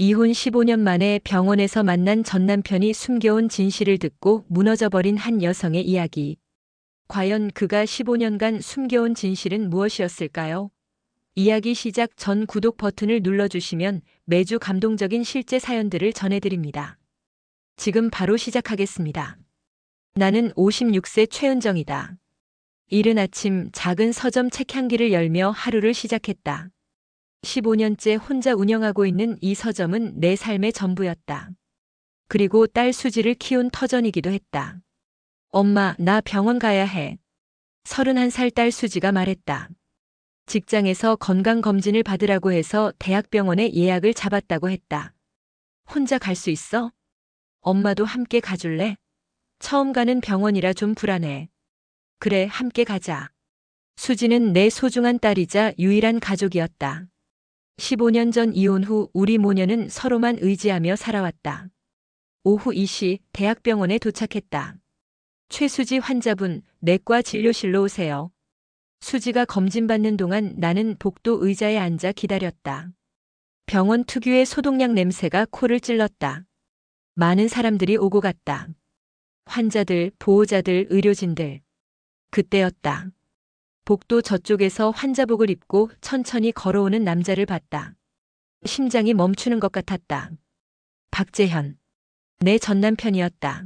이혼 15년 만에 병원에서 만난 전 남편이 숨겨온 진실을 듣고 무너져버린 한 여성의 이야기. 과연 그가 15년간 숨겨온 진실은 무엇이었을까요? 이야기 시작 전 구독 버튼을 눌러주시면 매주 감동적인 실제 사연들을 전해드립니다. 지금 바로 시작하겠습니다. 나는 56세 최은정이다. 이른 아침 작은 서점 책향기를 열며 하루를 시작했다. 15년째 혼자 운영하고 있는 이 서점은 내 삶의 전부였다. 그리고 딸 수지를 키운 터전이기도 했다. 엄마, 나 병원 가야 해. 31살 딸 수지가 말했다. 직장에서 건강검진을 받으라고 해서 대학병원에 예약을 잡았다고 했다. 혼자 갈 수 있어? 엄마도 함께 가줄래? 처음 가는 병원이라 좀 불안해. 그래, 함께 가자. 수지는 내 소중한 딸이자 유일한 가족이었다. 15년 전 이혼 후 우리 모녀는 서로만 의지하며 살아왔다. 오후 2시 대학병원에 도착했다. 최수지 환자분, 내과 진료실로 오세요. 수지가 검진받는 동안 나는 복도 의자에 앉아 기다렸다. 병원 특유의 소독약 냄새가 코를 찔렀다. 많은 사람들이 오고 갔다. 환자들, 보호자들, 의료진들. 그때였다. 복도 저쪽에서 환자복을 입고 천천히 걸어오는 남자를 봤다. 심장이 멈추는 것 같았다. 박재현. 내 전남편이었다.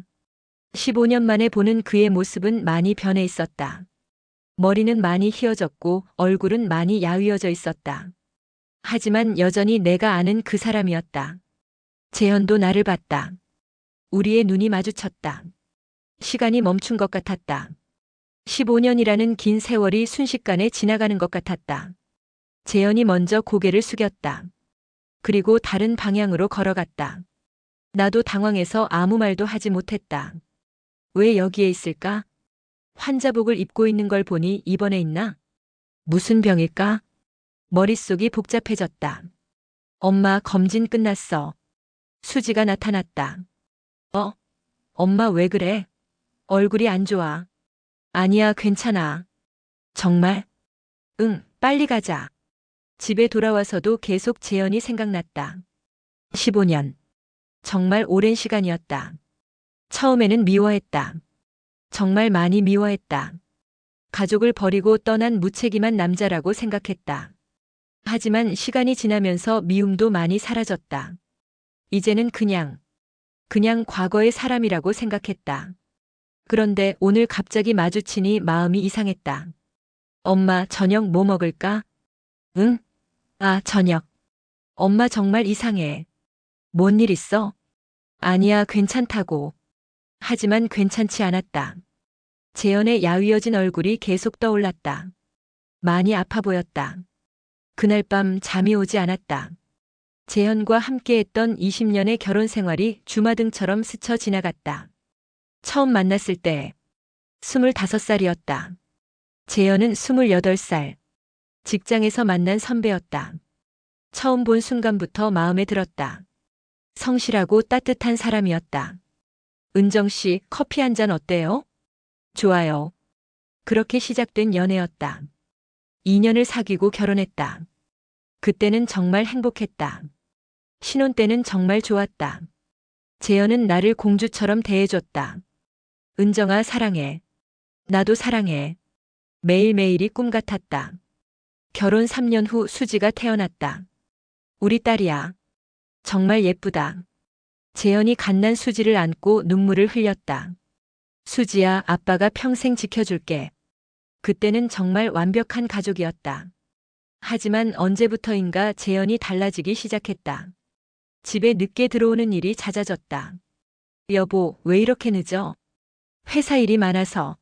15년 만에 보는 그의 모습은 많이 변해 있었다. 머리는 많이 휘어졌고 얼굴은 많이 야위어져 있었다. 하지만 여전히 내가 아는 그 사람이었다. 재현도 나를 봤다. 우리의 눈이 마주쳤다. 시간이 멈춘 것 같았다. 15년이라는 긴 세월이 순식간에 지나가는 것 같았다. 재현이 먼저 고개를 숙였다. 그리고 다른 방향으로 걸어갔다. 나도 당황해서 아무 말도 하지 못했다. 왜 여기에 있을까? 환자복을 입고 있는 걸 보니 입원해 있나? 무슨 병일까? 머릿속이 복잡해졌다. 엄마, 검진 끝났어. 수지가 나타났다. 엄마 왜 그래? 얼굴이 안 좋아. 아니야, 괜찮아. 정말? 응, 빨리 가자. 집에 돌아와서도 계속 재현이 생각났다. 15년. 정말 오랜 시간이었다. 처음에는 미워했다. 정말 많이 미워했다. 가족을 버리고 떠난 무책임한 남자라고 생각했다. 하지만 시간이 지나면서 미움도 많이 사라졌다. 이제는 그냥 과거의 사람이라고 생각했다. 그런데 오늘 갑자기 마주치니 마음이 이상했다. 엄마, 저녁 뭐 먹을까? 응? 아, 저녁. 엄마 정말 이상해. 뭔 일 있어? 아니야, 괜찮다고. 하지만 괜찮지 않았다. 재현의 야위어진 얼굴이 계속 떠올랐다. 많이 아파 보였다. 그날 밤 잠이 오지 않았다. 재현과 함께했던 20년의 결혼 생활이 주마등처럼 스쳐 지나갔다. 처음 만났을 때 25살이었다. 재현은 28살. 직장에서 만난 선배였다. 처음 본 순간부터 마음에 들었다. 성실하고 따뜻한 사람이었다. 은정 씨, 커피 한 잔 어때요? 좋아요. 그렇게 시작된 연애였다. 2년을 사귀고 결혼했다. 그때는 정말 행복했다. 신혼 때는 정말 좋았다. 재현은 나를 공주처럼 대해줬다. 은정아, 사랑해. 나도 사랑해. 매일매일이 꿈 같았다. 결혼 3년 후 수지가 태어났다. 우리 딸이야. 정말 예쁘다. 재현이 갓난 수지를 안고 눈물을 흘렸다. 수지야, 아빠가 평생 지켜줄게. 그때는 정말 완벽한 가족이었다. 하지만 언제부터인가 재현이 달라지기 시작했다. 집에 늦게 들어오는 일이 잦아졌다. 여보, 왜 이렇게 늦어? 회사 일이 많아서.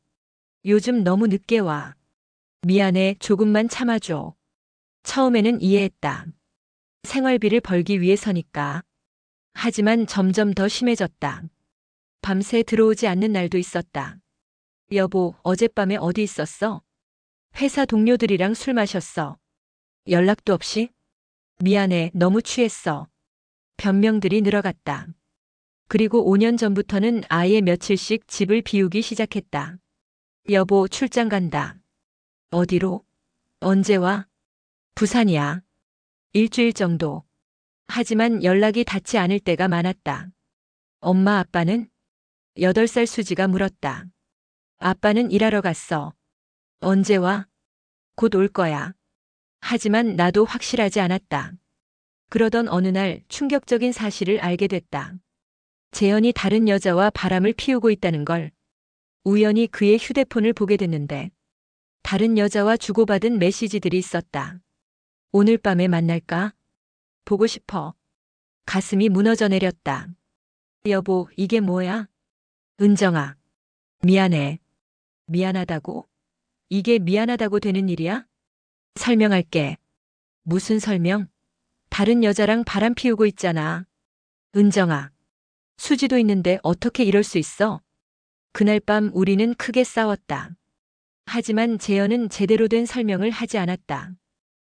요즘 너무 늦게 와. 미안해, 조금만 참아줘. 처음에는 이해했다. 생활비를 벌기 위해서니까. 하지만 점점 더 심해졌다. 밤새 들어오지 않는 날도 있었다. 여보, 어젯밤에 어디 있었어? 회사 동료들이랑 술 마셨어. 연락도 없이? 미안해, 너무 취했어. 변명들이 늘어갔다. 그리고 5년 전부터는 아예 며칠씩 집을 비우기 시작했다. 여보, 출장 간다. 어디로? 언제 와? 부산이야. 일주일 정도. 하지만 연락이 닿지 않을 때가 많았다. 엄마 아빠는? 8살 수지가 물었다. 아빠는 일하러 갔어. 언제 와? 곧 올 거야. 하지만 나도 확실하지 않았다. 그러던 어느 날 충격적인 사실을 알게 됐다. 재현이 다른 여자와 바람을 피우고 있다는 걸. 우연히 그의 휴대폰을 보게 됐는데 다른 여자와 주고받은 메시지들이 있었다. 오늘 밤에 만날까? 보고 싶어. 가슴이 무너져 내렸다. 여보, 이게 뭐야? 은정아. 미안해. 미안하다고? 이게 미안하다고 되는 일이야? 설명할게. 무슨 설명? 다른 여자랑 바람 피우고 있잖아. 은정아. 수지도 있는데 어떻게 이럴 수 있어? 그날 밤 우리는 크게 싸웠다. 하지만 재현은 제대로 된 설명을 하지 않았다.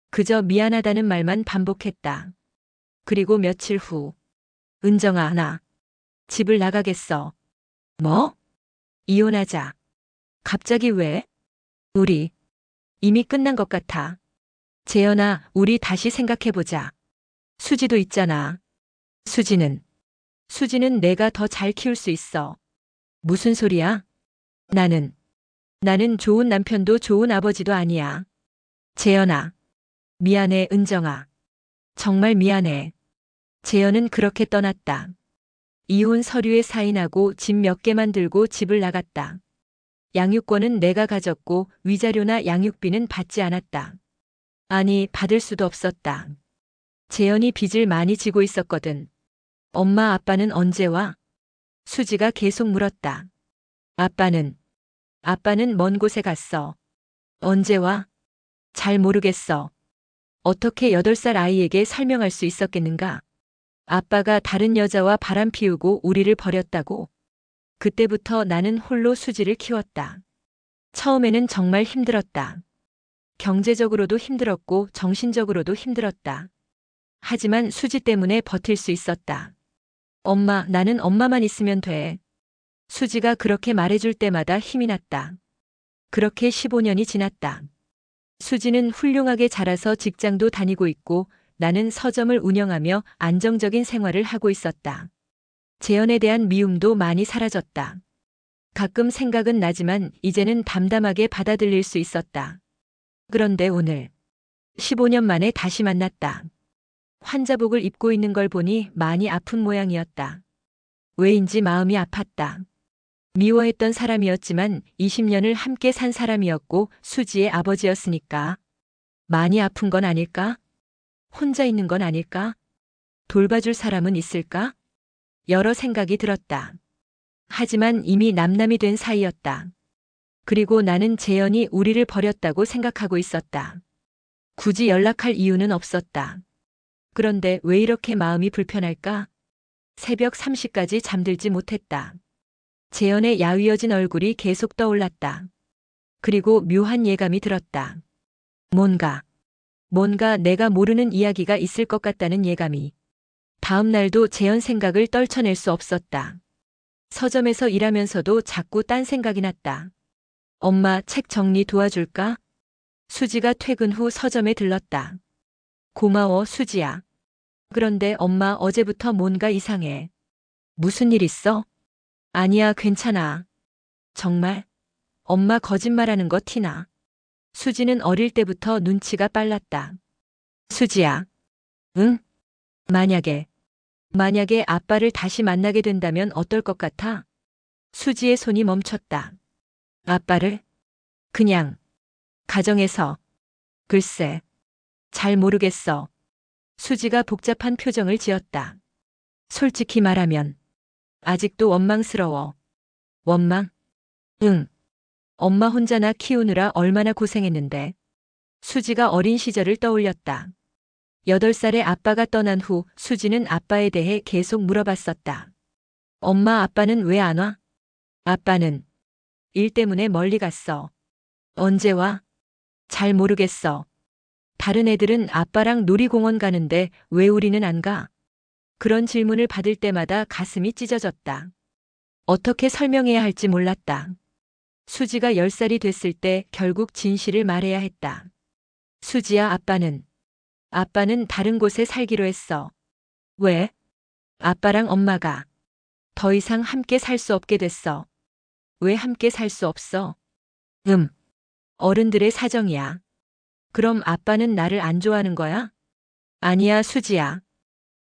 그저 미안하다는 말만 반복했다. 그리고 며칠 후. 은정아, 나 집을 나가겠어. 뭐? 이혼하자. 갑자기 왜? 우리 이미 끝난 것 같아. 재현아, 우리 다시 생각해보자. 수지도 있잖아. 수지는 내가 더 잘 키울 수 있어. 무슨 소리야? 나는 좋은 남편도 좋은 아버지도 아니야. 재현아. 미안해, 은정아. 정말 미안해. 재현은 그렇게 떠났다. 이혼 서류에 사인하고 집 몇 개만 들고 집을 나갔다. 양육권은 내가 가졌고 위자료나 양육비는 받지 않았다. 아니, 받을 수도 없었다. 재현이 빚을 많이 지고 있었거든. 엄마 아빠는 언제 와? 수지가 계속 물었다. 아빠는 먼 곳에 갔어. 언제 와? 잘 모르겠어. 어떻게 8살 아이에게 설명할 수 있었겠는가? 아빠가 다른 여자와 바람 피우고 우리를 버렸다고. 그때부터 나는 홀로 수지를 키웠다. 처음에는 정말 힘들었다. 경제적으로도 힘들었고 정신적으로도 힘들었다. 하지만 수지 때문에 버틸 수 있었다. 엄마, 나는 엄마만 있으면 돼. 수지가 그렇게 말해줄 때마다 힘이 났다. 그렇게 15년이 지났다. 수지는 훌륭하게 자라서 직장도 다니고 있고 나는 서점을 운영하며 안정적인 생활을 하고 있었다. 재현에 대한 미움도 많이 사라졌다. 가끔 생각은 나지만 이제는 담담하게 받아들일 수 있었다. 그런데 오늘 15년 만에 다시 만났다. 환자복을 입고 있는 걸 보니 많이 아픈 모양이었다. 왜인지 마음이 아팠다. 미워했던 사람이었지만 20년을 함께 산 사람이었고 수지의 아버지였으니까. 많이 아픈 건 아닐까? 혼자 있는 건 아닐까? 돌봐줄 사람은 있을까? 여러 생각이 들었다. 하지만 이미 남남이 된 사이였다. 그리고 나는 재현이 우리를 버렸다고 생각하고 있었다. 굳이 연락할 이유는 없었다. 그런데 왜 이렇게 마음이 불편할까? 새벽 3시까지 잠들지 못했다. 재현의 야위어진 얼굴이 계속 떠올랐다. 그리고 묘한 예감이 들었다. 뭔가 내가 모르는 이야기가 있을 것 같다는 예감이. 다음 날도 재현 생각을 떨쳐낼 수 없었다. 서점에서 일하면서도 자꾸 딴 생각이 났다. 엄마, 책 정리 도와줄까? 수지가 퇴근 후 서점에 들렀다. 고마워, 수지야. 그런데 엄마, 어제부터 뭔가 이상해. 무슨 일 있어? 아니야, 괜찮아. 정말? 엄마 거짓말하는 거 티나. 수지는 어릴 때부터 눈치가 빨랐다. 수지야. 응? 만약에 아빠를 다시 만나게 된다면 어떨 것 같아? 수지의 손이 멈췄다. 아빠를? 그냥 가정에서. 글쎄, 잘 모르겠어. 수지가 복잡한 표정을 지었다. 솔직히 말하면 아직도 원망스러워. 원망? 응. 엄마 혼자 나 키우느라 얼마나 고생했는데. 수지가 어린 시절을 떠올렸다. 8살에 아빠가 떠난 후 수지는 아빠에 대해 계속 물어봤었다. 엄마, 아빠는 왜 안 와? 아빠는 일 때문에 멀리 갔어. 언제 와? 잘 모르겠어. 다른 애들은 아빠랑 놀이공원 가는데 왜 우리는 안 가? 그런 질문을 받을 때마다 가슴이 찢어졌다. 어떻게 설명해야 할지 몰랐다. 수지가 10살이 됐을 때 결국 진실을 말해야 했다. 수지야, 아빠는 다른 곳에 살기로 했어. 왜? 아빠랑 엄마가 더 이상 함께 살 수 없게 됐어. 왜 함께 살 수 없어? 음, 어른들의 사정이야. 그럼 아빠는 나를 안 좋아하는 거야? 아니야, 수지야.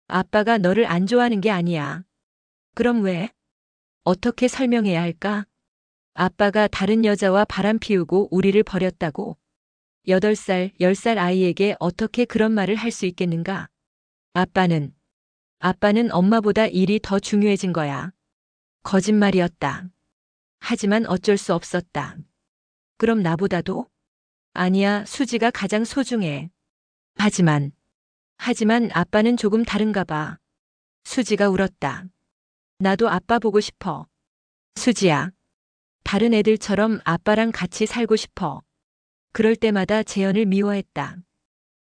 아빠가 너를 안 좋아하는 게 아니야. 그럼 왜? 어떻게 설명해야 할까? 아빠가 다른 여자와 바람 피우고 우리를 버렸다고. 8살, 10살 아이에게 어떻게 그런 말을 할 수 있겠는가? 아빠는 엄마보다 일이 더 중요해진 거야. 거짓말이었다. 하지만 어쩔 수 없었다. 그럼 나보다도? 아니야, 수지가 가장 소중해. 하지만 아빠는 조금 다른가 봐. 수지가 울었다. 나도 아빠 보고 싶어. 수지야. 다른 애들처럼 아빠랑 같이 살고 싶어. 그럴 때마다 재현을 미워했다.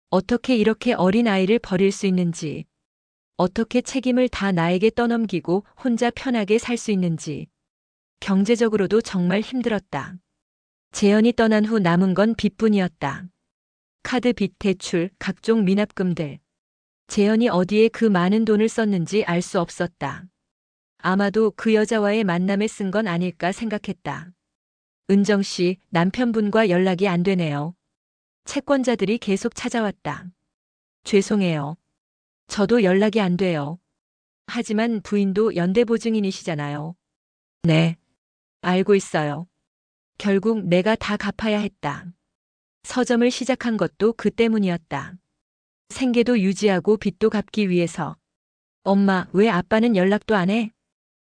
어떻게 이렇게 어린 아이를 버릴 수 있는지. 어떻게 책임을 다 나에게 떠넘기고 혼자 편하게 살 수 있는지. 경제적으로도 정말 힘들었다. 재현이 떠난 후 남은 건 빚뿐이었다. 카드 빚, 대출, 각종 미납금들. 재현이 어디에 그 많은 돈을 썼는지 알 수 없었다. 아마도 그 여자와의 만남에 쓴 건 아닐까 생각했다. 은정 씨, 남편분과 연락이 안 되네요. 채권자들이 계속 찾아왔다. 죄송해요. 저도 연락이 안 돼요. 하지만 부인도 연대보증인이시잖아요. 네. 알고 있어요. 결국 내가 다 갚아야 했다. 서점을 시작한 것도 그 때문이었다. 생계도 유지하고 빚도 갚기 위해서. 엄마, 왜 아빠는 연락도 안 해?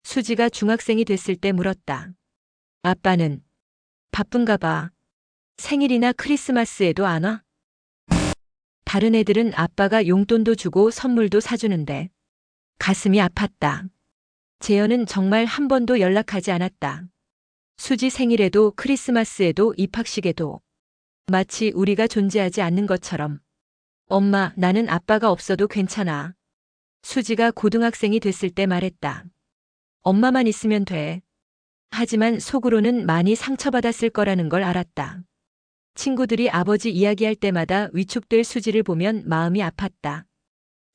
수지가 중학생이 됐을 때 물었다. 아빠는 바쁜가 봐. 생일이나 크리스마스에도 안 와? 다른 애들은 아빠가 용돈도 주고 선물도 사주는데 가슴이 아팠다. 재현은 정말 한 번도 연락하지 않았다. 수지 생일에도 크리스마스에도 입학식에도 마치 우리가 존재하지 않는 것처럼. 엄마, 나는 아빠가 없어도 괜찮아. 수지가 고등학생이 됐을 때 말했다. 엄마만 있으면 돼. 하지만 속으로는 많이 상처받았을 거라는 걸 알았다. 친구들이 아버지 이야기할 때마다 위축될 수지를 보면 마음이 아팠다.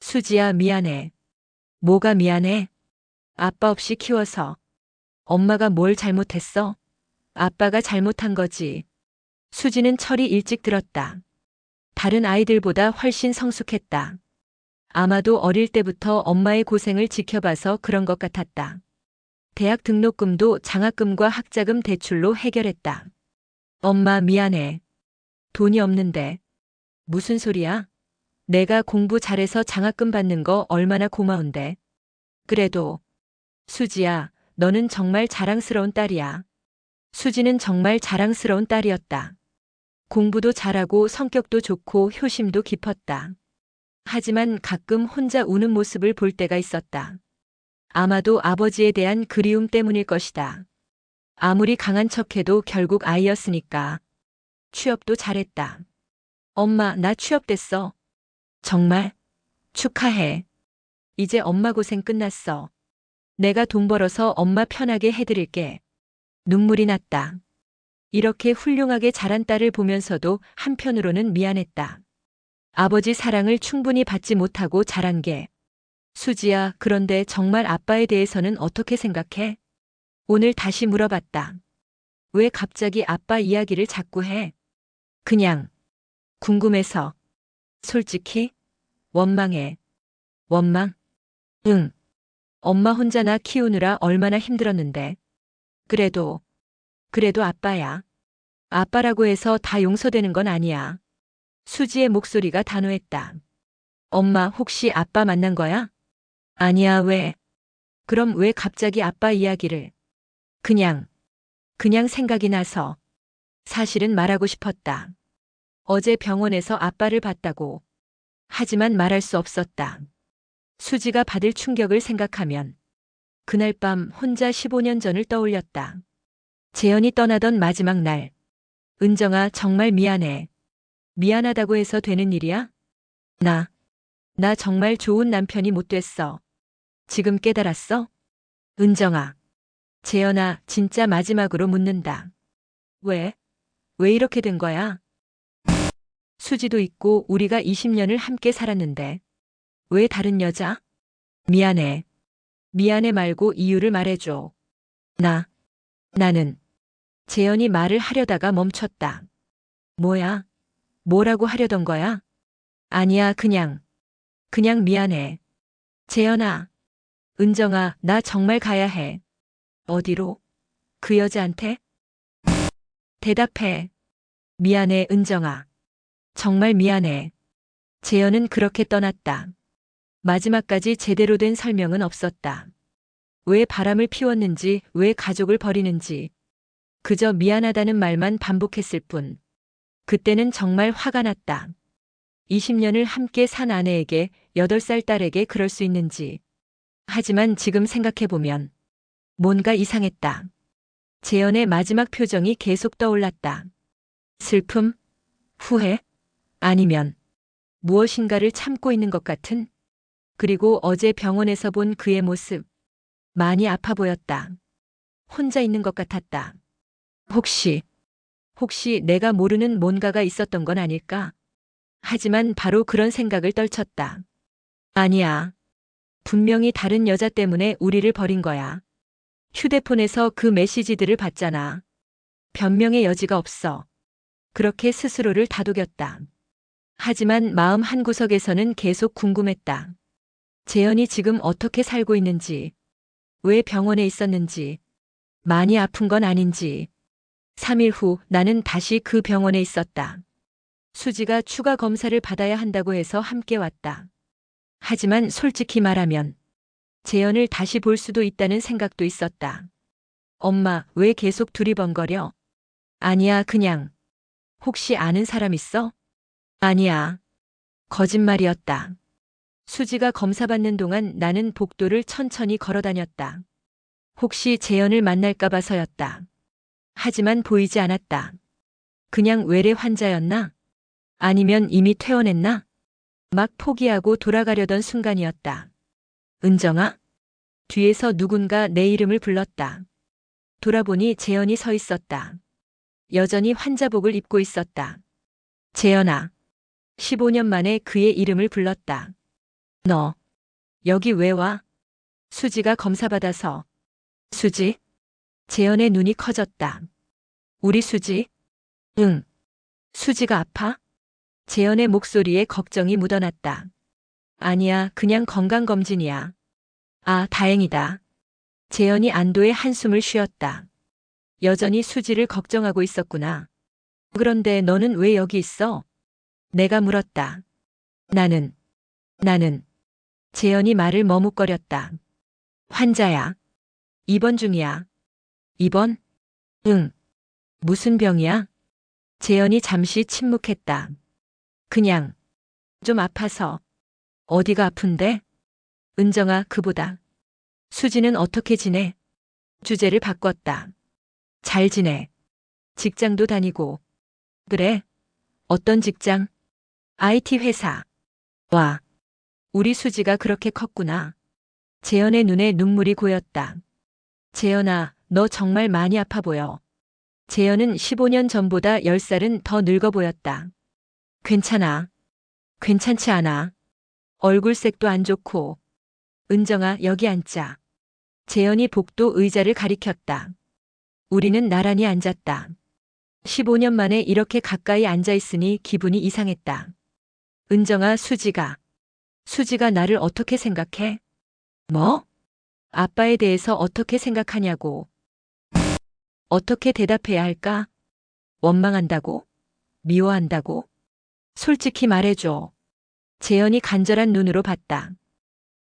수지야, 미안해. 뭐가 미안해? 아빠 없이 키워서. 엄마가 뭘 잘못했어? 아빠가 잘못한 거지. 수지는 철이 일찍 들었다. 다른 아이들보다 훨씬 성숙했다. 아마도 어릴 때부터 엄마의 고생을 지켜봐서 그런 것 같았다. 대학 등록금도 장학금과 학자금 대출로 해결했다. 엄마, 미안해. 돈이 없는데. 무슨 소리야? 내가 공부 잘해서 장학금 받는 거 얼마나 고마운데. 그래도 수지야, 너는 정말 자랑스러운 딸이야. 수지는 정말 자랑스러운 딸이었다. 공부도 잘하고 성격도 좋고 효심도 깊었다. 하지만 가끔 혼자 우는 모습을 볼 때가 있었다. 아마도 아버지에 대한 그리움 때문일 것이다. 아무리 강한 척해도 결국 아이였으니까. 취업도 잘했다. 엄마, 나 취업됐어. 정말? 축하해. 이제 엄마 고생 끝났어. 내가 돈 벌어서 엄마 편하게 해드릴게. 눈물이 났다. 이렇게 훌륭하게 자란 딸을 보면서도 한편으로는 미안했다. 아버지 사랑을 충분히 받지 못하고 자란 게. 수지야, 그런데 정말 아빠에 대해서는 어떻게 생각해? 오늘 다시 물어봤다. 왜 갑자기 아빠 이야기를 자꾸 해? 그냥 궁금해서. 솔직히 원망해. 원망? 응. 엄마 혼자 나 키우느라 얼마나 힘들었는데. 그래도 아빠야. 아빠라고 해서 다 용서되는 건 아니야. 수지의 목소리가 단호했다. 엄마, 혹시 아빠 만난 거야? 아니야, 왜? 그럼 왜 갑자기 아빠 이야기를? 그냥 생각이 나서. 사실은 말하고 싶었다. 어제 병원에서 아빠를 봤다고. 하지만 말할 수 없었다. 수지가 받을 충격을 생각하면 그날 밤 혼자 15년 전을 떠올렸다. 재현이 떠나던 마지막 날. 은정아, 정말 미안해. 미안하다고 해서 되는 일이야? 나 정말 좋은 남편이 못 됐어. 지금 깨달았어? 은정아. 재현아, 진짜 마지막으로 묻는다. 왜? 왜 이렇게 된 거야? 수지도 있고 우리가 20년을 함께 살았는데. 왜 다른 여자? 미안해. 미안해 말고 이유를 말해줘. 나는. 재현이 말을 하려다가 멈췄다. 뭐야? 뭐라고 하려던 거야? 아니야, 그냥 미안해. 재현아, 은정아, 나 정말 가야 해. 어디로? 그 여자한테? 대답해. 미안해, 은정아. 정말 미안해. 재현은 그렇게 떠났다. 마지막까지 제대로 된 설명은 없었다. 왜 바람을 피웠는지, 왜 가족을 버리는지. 그저 미안하다는 말만 반복했을 뿐. 그때는 정말 화가 났다. 20년을 함께 산 아내에게 8살 딸에게 그럴 수 있는지. 하지만 지금 생각해보면 뭔가 이상했다. 재현의 마지막 표정이 계속 떠올랐다. 슬픔? 후회? 아니면 무엇인가를 참고 있는 것 같은? 그리고 어제 병원에서 본 그의 모습. 많이 아파 보였다. 혼자 있는 것 같았다. 혹시 내가 모르는 뭔가가 있었던 건 아닐까? 하지만 바로 그런 생각을 떨쳤다. 아니야. 분명히 다른 여자 때문에 우리를 버린 거야. 휴대폰에서 그 메시지들을 봤잖아. 변명의 여지가 없어. 그렇게 스스로를 다독였다. 하지만 마음 한구석에서는 계속 궁금했다. 재현이 지금 어떻게 살고 있는지, 왜 병원에 있었는지, 많이 아픈 건 아닌지. 3일 후 나는 다시 그 병원에 있었다. 수지가 추가 검사를 받아야 한다고 해서 함께 왔다. 하지만 솔직히 말하면 재현을 다시 볼 수도 있다는 생각도 있었다. 엄마, 왜 계속 두리번거려? 아니야, 그냥. 혹시 아는 사람 있어? 아니야. 거짓말이었다. 수지가 검사받는 동안 나는 복도를 천천히 걸어 다녔다. 혹시 재현을 만날까 봐서였다. 하지만 보이지 않았다. 그냥 외래 환자였나? 아니면 이미 퇴원했나? 막 포기하고 돌아가려던 순간이었다. 은정아? 뒤에서 누군가 내 이름을 불렀다. 돌아보니 재현이 서 있었다. 여전히 환자복을 입고 있었다. 재현아. 15년 만에 그의 이름을 불렀다. 너, 여기 왜 와? 수지가 검사받아서. 수지? 재현의 눈이 커졌다. 우리 수지? 응. 수지가 아파? 재현의 목소리에 걱정이 묻어났다. 아니야, 그냥 건강검진이야. 아, 다행이다. 재현이 안도의 한숨을 쉬었다. 여전히 수지를 걱정하고 있었구나. 그런데 너는 왜 여기 있어? 내가 물었다. 나는. 재현이 말을 머뭇거렸다. 환자야. 입원 중이야. 입원? 응. 무슨 병이야? 재현이 잠시 침묵했다. 그냥. 좀 아파서. 어디가 아픈데? 은정아, 그보다. 수지는 어떻게 지내? 주제를 바꿨다. 잘 지내. 직장도 다니고. 그래? 어떤 직장? IT 회사. 와. 우리 수지가 그렇게 컸구나. 재현의 눈에 눈물이 고였다. 재현아, 너 정말 많이 아파 보여. 재현은 15년 전보다 10살은 더 늙어 보였다. 괜찮아. 괜찮지 않아. 얼굴색도 안 좋고. 은정아, 여기 앉자. 재현이 복도 의자를 가리켰다. 우리는 나란히 앉았다. 15년 만에 이렇게 가까이 앉아 있으니 기분이 이상했다. 은정아, 수지가 나를 어떻게 생각해? 뭐? 아빠에 대해서 어떻게 생각하냐고. 어떻게 대답해야 할까? 원망한다고? 미워한다고? 솔직히 말해줘. 재현이 간절한 눈으로 봤다.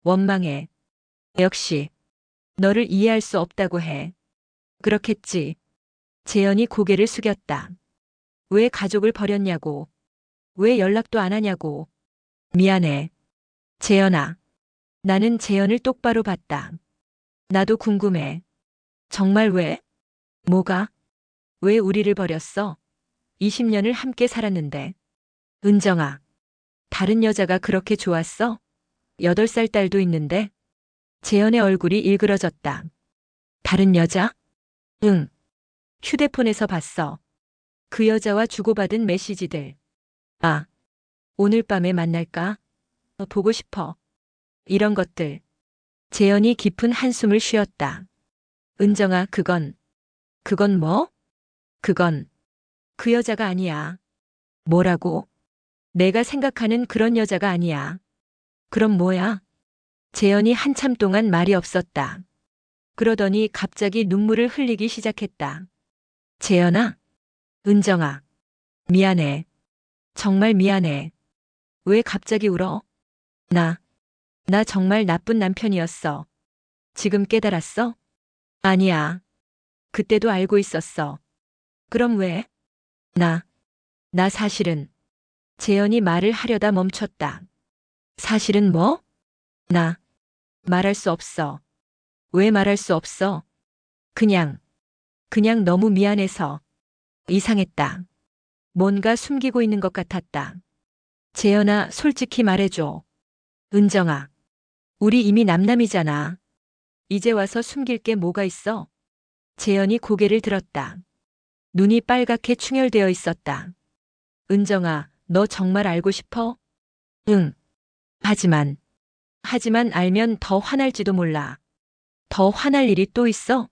원망해. 역시. 너를 이해할 수 없다고 해. 그렇겠지. 재현이 고개를 숙였다. 왜 가족을 버렸냐고. 왜 연락도 안 하냐고. 미안해. 재현아. 나는 재현을 똑바로 봤다. 나도 궁금해. 정말 왜? 뭐가? 왜 우리를 버렸어? 20년을 함께 살았는데. 은정아. 다른 여자가 그렇게 좋았어? 8살 딸도 있는데. 재현의 얼굴이 일그러졌다. 다른 여자? 응. 휴대폰에서 봤어. 그 여자와 주고받은 메시지들. 아, 오늘 밤에 만날까? 보고 싶어. 이런 것들. 재현이 깊은 한숨을 쉬었다. 은정아, 그건 뭐? 그건 그 여자가 아니야. 뭐라고? 내가 생각하는 그런 여자가 아니야. 그럼 뭐야? 재현이 한참 동안 말이 없었다. 그러더니 갑자기 눈물을 흘리기 시작했다. 재현아, 은정아, 미안해. 정말 미안해. 왜 갑자기 울어? 나, 나 정말 나쁜 남편이었어. 지금 깨달았어? 아니야. 그때도 알고 있었어. 그럼 왜? 나, 나 사실은. 재현이 말을 하려다 멈췄다. 사실은 뭐? 나, 말할 수 없어. 왜 말할 수 없어? 그냥 너무 미안해서. 이상했다. 뭔가 숨기고 있는 것 같았다. 재현아, 솔직히 말해줘. 은정아, 우리 이미 남남이잖아. 이제 와서 숨길 게 뭐가 있어? 재현이 고개를 들었다. 눈이 빨갛게 충혈되어 있었다. 은정아, 너 정말 알고 싶어? 응. 하지만 알면 더 화날지도 몰라. 더 화날 일이 또 있어?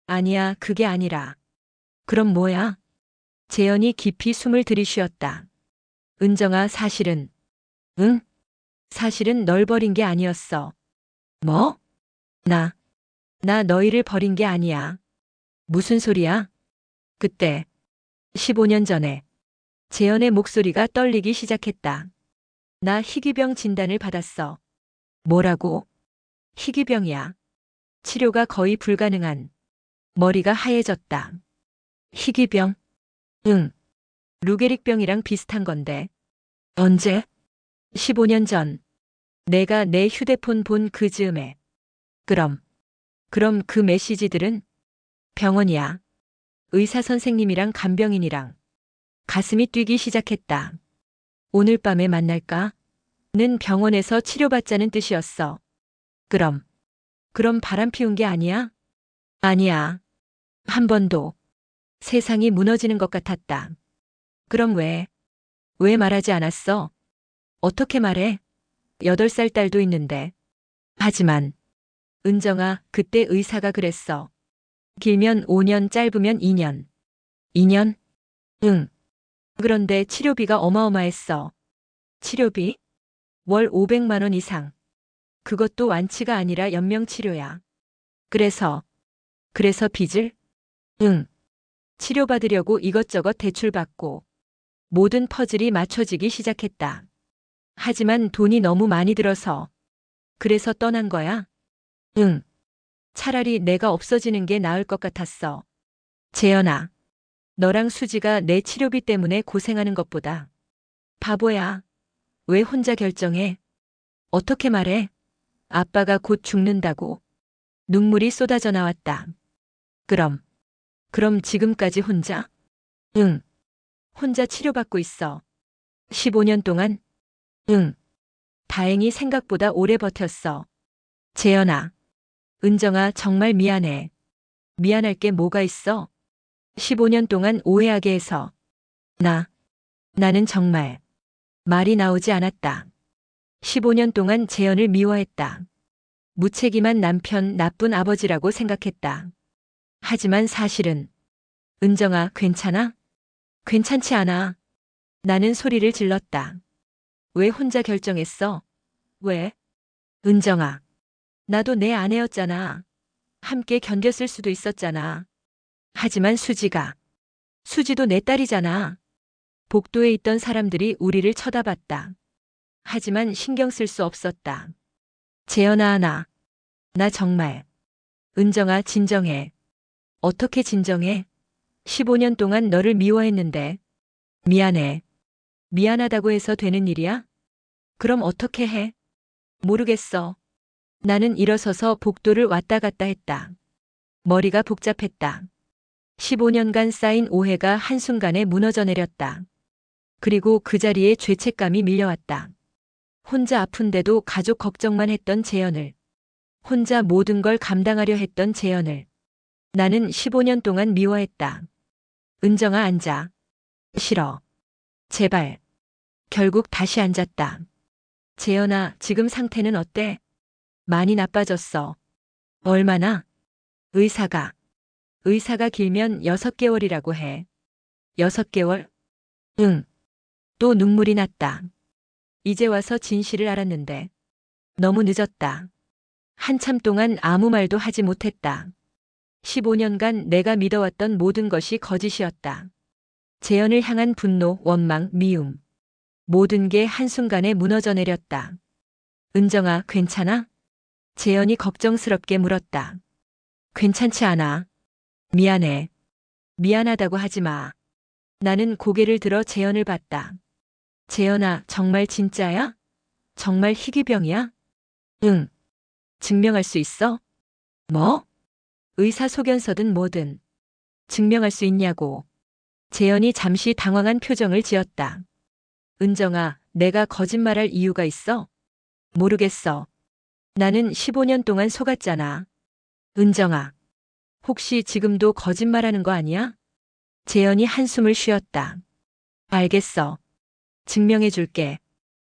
아니야, 그게 아니라. 그럼 뭐야? 재현이 깊이 숨을 들이쉬었다. 은정아, 사실은. 응? 사실은 널 버린 게 아니었어. 뭐? 나 너희를 버린 게 아니야. 무슨 소리야? 그때, 15년 전에, 재현의 목소리가 떨리기 시작했다. 나 희귀병 진단을 받았어. 뭐라고? 희귀병이야. 치료가 거의 불가능한. 머리가 하얘졌다. 희귀병? 응. 루게릭병이랑 비슷한 건데. 언제? 15년 전. 내가 내 휴대폰 본 그 즈음에. 그럼 그 메시지들은? 병원이야. 의사 선생님이랑 간병인이랑. 가슴이 뛰기 시작했다. 오늘 밤에 만날까? 는 병원에서 치료받자는 뜻이었어. 그럼 바람 피운 게 아니야? 아니야. 한 번도. 세상이 무너지는 것 같았다. 그럼 왜 말하지 않았어? 어떻게 말해? 8살 딸도 있는데. 하지만, 은정아, 그때 의사가 그랬어. 길면 5년, 짧으면 2년. 2년? 응. 그런데 치료비가 어마어마했어. 치료비? 월 500만 원 이상. 그것도 완치가 아니라 연명치료야. 그래서 빚을? 응. 치료받으려고 이것저것 대출받고 모든 퍼즐이 맞춰지기 시작했다. 하지만 돈이 너무 많이 들어서. 그래서 떠난 거야? 응. 차라리 내가 없어지는 게 나을 것 같았어. 재현아, 너랑 수지가 내 치료비 때문에 고생하는 것보다. 바보야. 왜 혼자 결정해? 어떻게 말해? 아빠가 곧 죽는다고. 눈물이 쏟아져 나왔다. 그럼 지금까지 혼자? 응. 혼자 치료받고 있어. 15년 동안? 응. 다행히 생각보다 오래 버텼어. 재현아, 은정아, 정말 미안해. 미안할 게 뭐가 있어? 15년 동안 오해하게 해서. 나는 정말 말이 나오지 않았다. 15년 동안 재현을 미워했다. 무책임한 남편, 나쁜 아버지라고 생각했다. 하지만 사실은, 은정아, 괜찮아? 괜찮지 않아. 나는 소리를 질렀다. 왜 혼자 결정했어? 왜? 은정아, 나도 내 아내였잖아. 함께 견뎠을 수도 있었잖아. 하지만 수지도 내 딸이잖아. 복도에 있던 사람들이 우리를 쳐다봤다. 하지만 신경 쓸 수 없었다. 재현아, 나 정말. 은정아, 진정해. 어떻게 진정해? 15년 동안 너를 미워했는데. 미안해. 미안하다고 해서 되는 일이야? 그럼 어떻게 해? 모르겠어. 나는 일어서서 복도를 왔다 갔다 했다. 머리가 복잡했다. 15년간 쌓인 오해가 한순간에 무너져 내렸다. 그리고 그 자리에 죄책감이 밀려왔다. 혼자 아픈데도 가족 걱정만 했던 재현을. 혼자 모든 걸 감당하려 했던 재현을. 나는 15년 동안 미워했다. 은정아, 앉아. 싫어. 제발. 결국 다시 앉았다. 재현아, 지금 상태는 어때? 많이 나빠졌어. 얼마나? 의사가 길면 6개월이라고 해. 6개월? 응. 또 눈물이 났다. 이제 와서 진실을 알았는데. 너무 늦었다. 한참 동안 아무 말도 하지 못했다. 15년간 내가 믿어왔던 모든 것이 거짓이었다. 재현을 향한 분노, 원망, 미움. 모든 게 한순간에 무너져 내렸다. 은정아, 괜찮아? 재현이 걱정스럽게 물었다. 괜찮지 않아. 미안해. 미안하다고 하지 마. 나는 고개를 들어 재현을 봤다. 재현아, 정말 진짜야? 정말 희귀병이야? 응. 증명할 수 있어? 뭐? 의사소견서든 뭐든. 증명할 수 있냐고. 재현이 잠시 당황한 표정을 지었다. 은정아, 내가 거짓말할 이유가 있어? 모르겠어. 나는 15년 동안 속았잖아. 은정아, 혹시 지금도 거짓말하는 거 아니야? 재현이 한숨을 쉬었다. 알겠어. 증명해 줄게.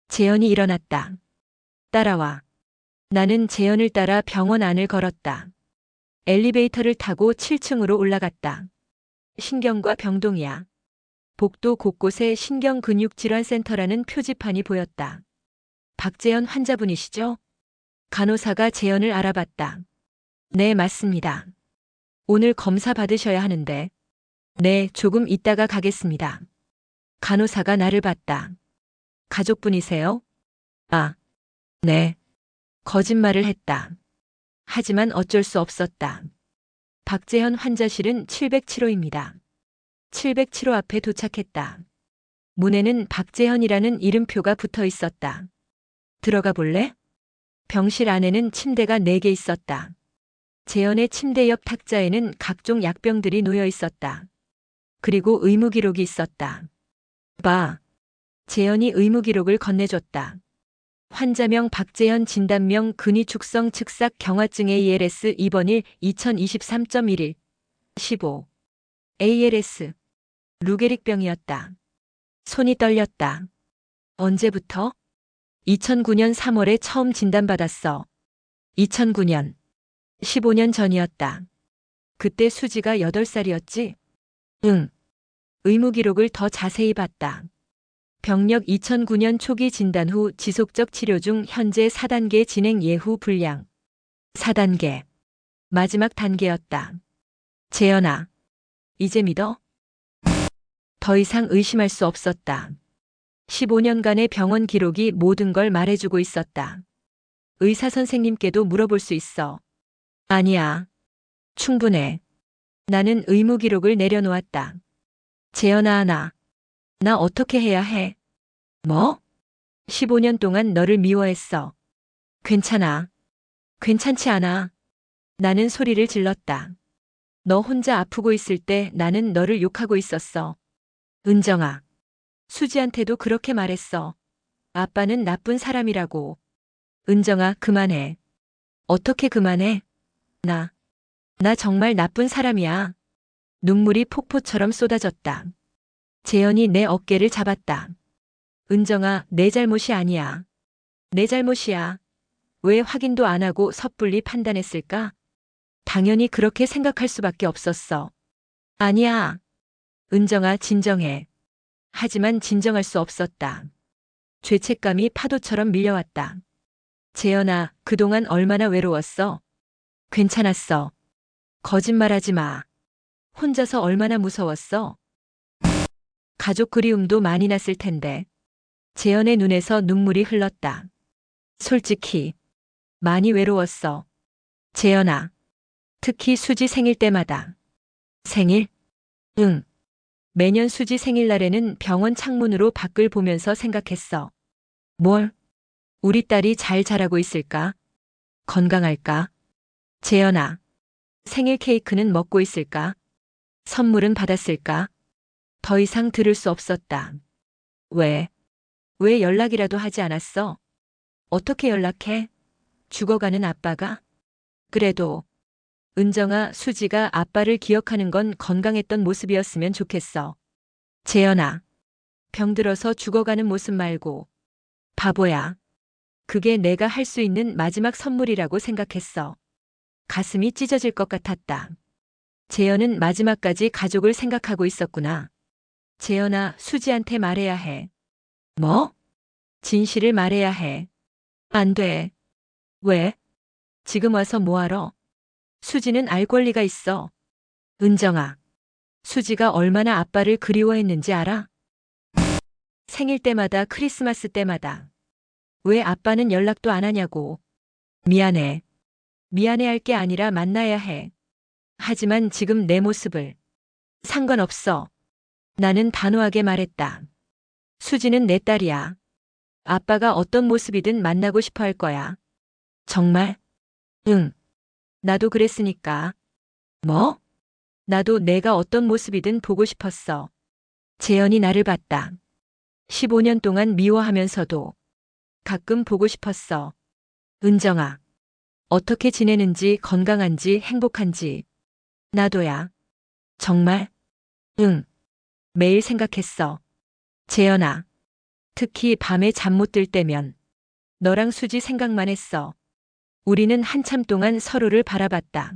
재현이 일어났다. 따라와. 나는 재현을 따라 병원 안을 걸었다. 엘리베이터를 타고 7층으로 올라갔다. 신경과 병동이야. 복도 곳곳에 신경근육질환센터라는 표지판이 보였다. 박재현 환자분이시죠? 간호사가 재현을 알아봤다. 네, 맞습니다. 오늘 검사 받으셔야 하는데. 네, 조금 있다가 가겠습니다. 간호사가 나를 봤다. 가족분이세요? 아, 네. 거짓말을 했다. 하지만 어쩔 수 없었다. 박재현 환자실은 707호입니다. 707호 앞에 도착했다. 문에는 박재현이라는 이름표가 붙어 있었다. 들어가 볼래? 병실 안에는 침대가 4개 있었다. 재현의 침대 옆 탁자에는 각종 약병들이 놓여 있었다. 그리고 의무 기록이 있었다. 봐. 재현이 의무 기록을 건네줬다. 환자명 박재현, 진단명 근위축성 측삭 경화증 ALS 2번 1 2023.11 15 ALS 루게릭병이었다. 손이 떨렸다. 언제부터? 2009년 3월에 처음 진단받았어. 2009년. 15년 전이었다. 그때 수지가 8살이었지? 응. 의무 기록을 더 자세히 봤다. 병력 2009년 초기 진단 후 지속적 치료 중 현재 4단계 진행 예후 불량. 4단계. 마지막 단계였다. 재현아. 이제 믿어? 더 이상 의심할 수 없었다. 15년간의 병원 기록이 모든 걸 말해주고 있었다. 의사 선생님께도 물어볼 수 있어. 아니야. 충분해. 나는 의무 기록을 내려놓았다. 재현아, 나 어떻게 해야 해? 뭐? 15년 동안 너를 미워했어. 괜찮아. 괜찮지 않아. 나는 소리를 질렀다. 너 혼자 아프고 있을 때 나는 너를 욕하고 있었어. 은정아. 수지한테도 그렇게 말했어. 아빠는 나쁜 사람이라고. 은정아, 그만해. 어떻게 그만해? 나 정말 나쁜 사람이야. 눈물이 폭포처럼 쏟아졌다. 재현이 내 어깨를 잡았다. 은정아, 내 잘못이 아니야. 내 잘못이야. 왜 확인도 안 하고 섣불리 판단했을까? 당연히 그렇게 생각할 수밖에 없었어. 아니야. 은정아, 진정해. 하지만 진정할 수 없었다. 죄책감이 파도처럼 밀려왔다. 재현아, 그동안 얼마나 외로웠어? 괜찮았어. 거짓말하지 마. 혼자서 얼마나 무서웠어? 가족 그리움도 많이 났을 텐데. 재현의 눈에서 눈물이 흘렀다. 솔직히 많이 외로웠어. 재현아. 특히 수지 생일 때마다. 생일? 응. 매년 수지 생일날에는 병원 창문으로 밖을 보면서 생각했어. 뭘? 우리 딸이 잘 자라고 있을까? 건강할까? 재현아. 생일 케이크는 먹고 있을까? 선물은 받았을까? 더 이상 들을 수 없었다. 왜 연락이라도 하지 않았어? 어떻게 연락해? 죽어가는 아빠가? 그래도 은정아, 수지가 아빠를 기억하는 건 건강했던 모습이었으면 좋겠어. 재현아. 병들어서 죽어가는 모습 말고. 바보야. 그게 내가 할 수 있는 마지막 선물이라고 생각했어. 가슴이 찢어질 것 같았다. 재현은 마지막까지 가족을 생각하고 있었구나. 재현아, 수지한테 말해야 해. 뭐? 진실을 말해야 해. 안 돼. 왜? 지금 와서 뭐하러? 수지는 알 권리가 있어. 은정아, 수지가 얼마나 아빠를 그리워했는지 알아? 생일 때마다 크리스마스 때마다. 왜 아빠는 연락도 안 하냐고. 미안해. 미안해할 게 아니라 만나야 해. 하지만 지금 내 모습을. 상관없어. 나는 단호하게 말했다. 수지는 내 딸이야. 아빠가 어떤 모습이든 만나고 싶어 할 거야. 정말? 응. 나도 그랬으니까. 뭐? 나도 내가 어떤 모습이든 보고 싶었어. 재현이 나를 봤다. 15년 동안 미워하면서도 가끔 보고 싶었어. 은정아. 어떻게 지내는지, 건강한지, 행복한지. 나도야. 정말? 응. 매일 생각했어. 재현아. 특히 밤에 잠 못 들 때면 너랑 수지 생각만 했어. 우리는 한참 동안 서로를 바라봤다.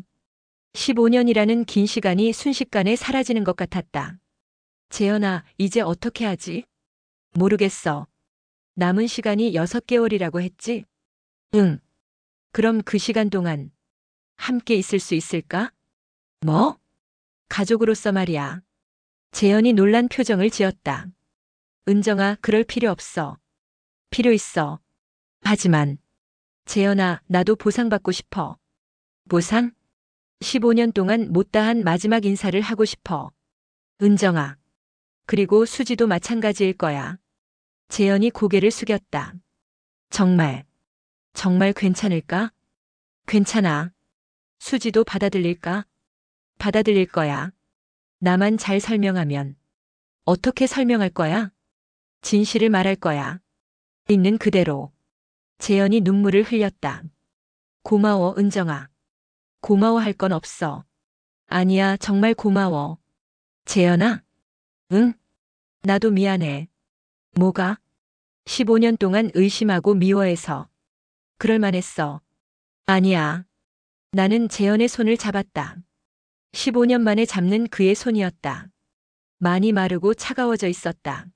15년이라는 긴 시간이 순식간에 사라지는 것 같았다. 재현아, 이제 어떻게 하지? 모르겠어. 남은 시간이 6개월이라고 했지? 응. 그럼 그 시간 동안 함께 있을 수 있을까? 뭐? 가족으로서 말이야. 재현이 놀란 표정을 지었다. 은정아, 그럴 필요 없어. 필요 있어. 하지만, 재현아, 나도 보상받고 싶어. 보상? 15년 동안 못다한 마지막 인사를 하고 싶어. 은정아. 그리고 수지도 마찬가지일 거야. 재현이 고개를 숙였다. 정말, 정말 괜찮을까? 괜찮아. 수지도 받아들일까? 받아들일 거야. 나만 잘 설명하면. 어떻게 설명할 거야? 진실을 말할 거야. 있는 그대로. 재현이 눈물을 흘렸다. 고마워, 은정아. 고마워할 건 없어. 아니야, 정말 고마워. 재현아? 응? 나도 미안해. 뭐가? 15년 동안 의심하고 미워해서. 그럴 만했어. 아니야. 나는 재현의 손을 잡았다. 15년 만에 잡는 그의 손이었다. 많이 마르고 차가워져 있었다.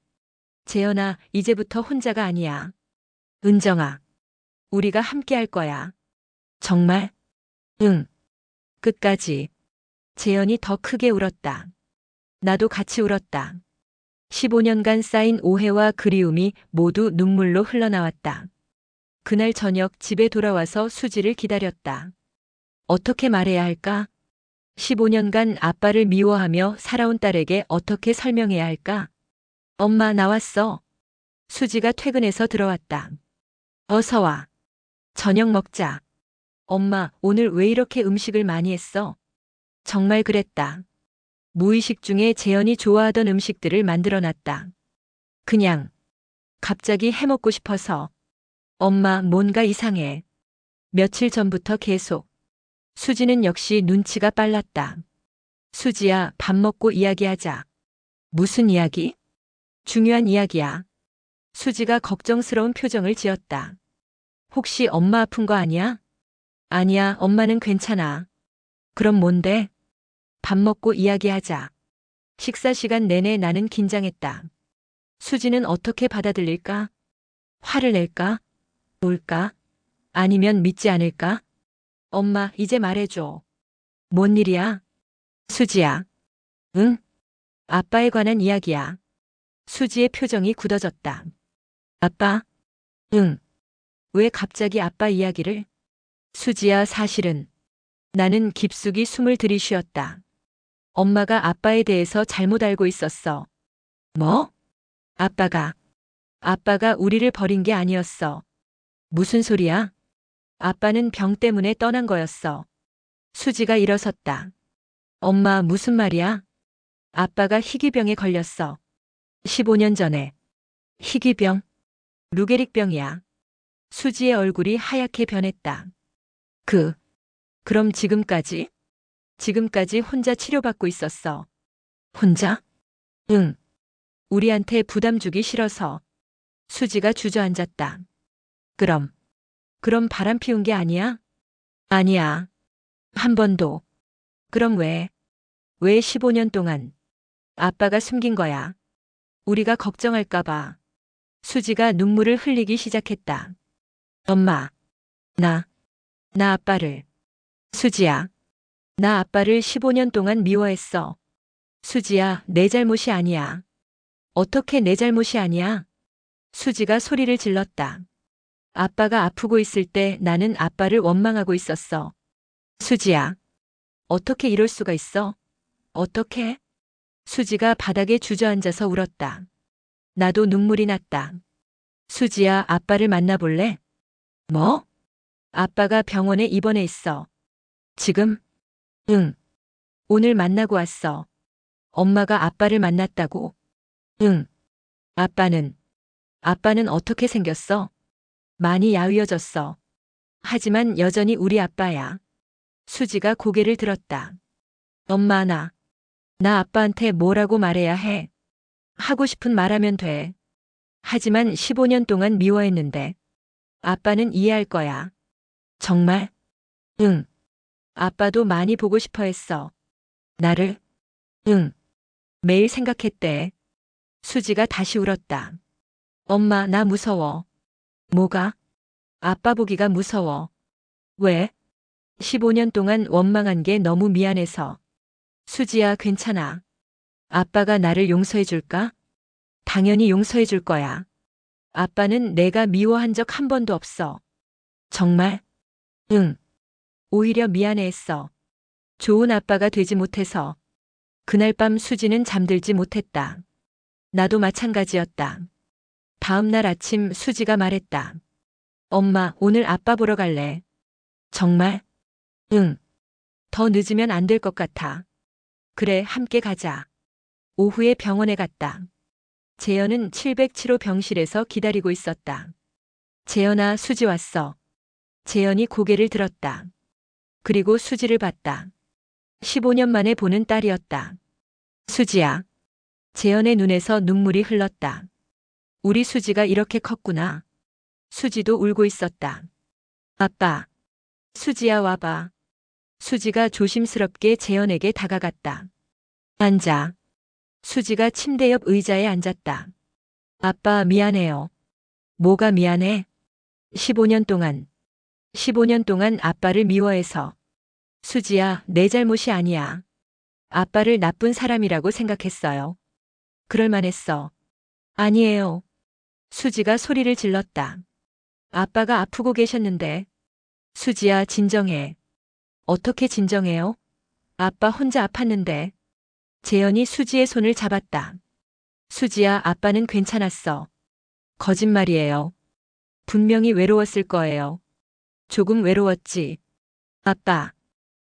재현아, 이제부터 혼자가 아니야. 은정아. 우리가 함께 할 거야. 정말? 응. 끝까지. 재현이 더 크게 울었다. 나도 같이 울었다. 15년간 쌓인 오해와 그리움이 모두 눈물로 흘러나왔다. 그날 저녁 집에 돌아와서 수지를 기다렸다. 어떻게 말해야 할까? 15년간 아빠를 미워하며 살아온 딸에게 어떻게 설명해야 할까? 엄마, 나왔어. 수지가 퇴근해서 들어왔다. 어서 와. 저녁 먹자. 엄마, 오늘 왜 이렇게 음식을 많이 했어? 정말 그랬다. 무의식 중에 재현이 좋아하던 음식들을 만들어 놨다. 그냥 갑자기 해먹고 싶어서. 엄마, 뭔가 이상해. 며칠 전부터 계속. 수지는 역시 눈치가 빨랐다. 수지야, 밥 먹고 이야기하자. 무슨 이야기? 중요한 이야기야. 수지가 걱정스러운 표정을 지었다. 혹시 엄마 아픈 거 아니야? 아니야, 엄마는 괜찮아. 그럼 뭔데? 밥 먹고 이야기하자. 식사 시간 내내 나는 긴장했다. 수지는 어떻게 받아들일까? 화를 낼까? 울까? 아니면 믿지 않을까? 엄마, 이제 말해줘. 뭔 일이야? 수지야. 응? 아빠에 관한 이야기야. 수지의 표정이 굳어졌다. 아빠? 응. 왜 갑자기 아빠 이야기를? 수지야, 사실은 나는 깊숙이 숨을 들이쉬었다. 엄마가 아빠에 대해서 잘못 알고 있었어. 뭐? 아빠가 우리를 버린 게 아니었어. 무슨 소리야? 아빠는 병 때문에 떠난 거였어. 수지가 일어섰다. 엄마, 무슨 말이야? 아빠가 희귀병에 걸렸어. 15년 전에. 희귀병? 루게릭병이야. 수지의 얼굴이 하얗게 변했다. 그럼 지금까지? 지금까지 혼자 치료받고 있었어. 혼자? 응. 우리한테 부담 주기 싫어서. 수지가 주저앉았다. 그럼 그럼 바람 피운 게 아니야? 아니야. 한 번도. 그럼 왜 15년 동안 아빠가 숨긴 거야? 우리가 걱정할까봐. 수지가 눈물을 흘리기 시작했다. 엄마, 나, 나 아빠를. 수지야, 나 아빠를 15년 동안 미워했어. 수지야, 내 잘못이 아니야. 어떻게 내 잘못이 아니야? 수지가 소리를 질렀다. 아빠가 아프고 있을 때 나는 아빠를 원망하고 있었어. 수지야, 어떻게 이럴 수가 있어? 어떻게? 수지가 바닥에 주저앉아서 울었다. 나도 눈물이 났다. 수지야, 아빠를 만나볼래? 뭐? 아빠가 병원에 입원해 있어. 지금? 응. 오늘 만나고 왔어. 엄마가 아빠를 만났다고. 응. 아빠는 어떻게 생겼어? 많이 야위어졌어. 하지만 여전히 우리 아빠야. 수지가 고개를 들었다. 엄마, 나 아빠한테 뭐라고 말해야 해? 하고 싶은 말하면 돼. 하지만 15년 동안 미워했는데. 아빠는 이해할 거야. 정말? 응. 아빠도 많이 보고 싶어 했어. 나를? 응. 매일 생각했대. 수지가 다시 울었다. 엄마, 나 무서워. 뭐가? 아빠 보기가 무서워. 왜? 15년 동안 원망한 게 너무 미안해서. 수지야, 괜찮아. 아빠가 나를 용서해 줄까? 당연히 용서해 줄 거야. 아빠는 내가 미워한 적 한 번도 없어. 정말? 응. 오히려 미안해했어. 좋은 아빠가 되지 못해서. 그날 밤 수지는 잠들지 못했다. 나도 마찬가지였다. 다음 날 아침 수지가 말했다. 엄마, 오늘 아빠 보러 갈래. 정말? 응. 더 늦으면 안 될 것 같아. 그래, 함께 가자. 오후에 병원에 갔다. 재현은 707호 병실에서 기다리고 있었다. 재현아, 수지 왔어. 재현이 고개를 들었다. 그리고 수지를 봤다. 15년 만에 보는 딸이었다. 수지야. 재현의 눈에서 눈물이 흘렀다. 우리 수지가 이렇게 컸구나. 수지도 울고 있었다. 아빠. 수지야, 와봐. 수지가 조심스럽게 재현에게 다가갔다. 앉아. 수지가 침대 옆 의자에 앉았다. 아빠, 미안해요. 뭐가 미안해? 15년 동안. 15년 동안 아빠를 미워해서. 수지야, 내 잘못이 아니야. 아빠를 나쁜 사람이라고 생각했어요. 그럴 만했어. 아니에요. 수지가 소리를 질렀다. 아빠가 아프고 계셨는데. 수지야, 진정해. 어떻게 진정해요? 아빠 혼자 아팠는데. 재현이 수지의 손을 잡았다. 수지야, 아빠는 괜찮았어. 거짓말이에요. 분명히 외로웠을 거예요. 조금 외로웠지. 아빠.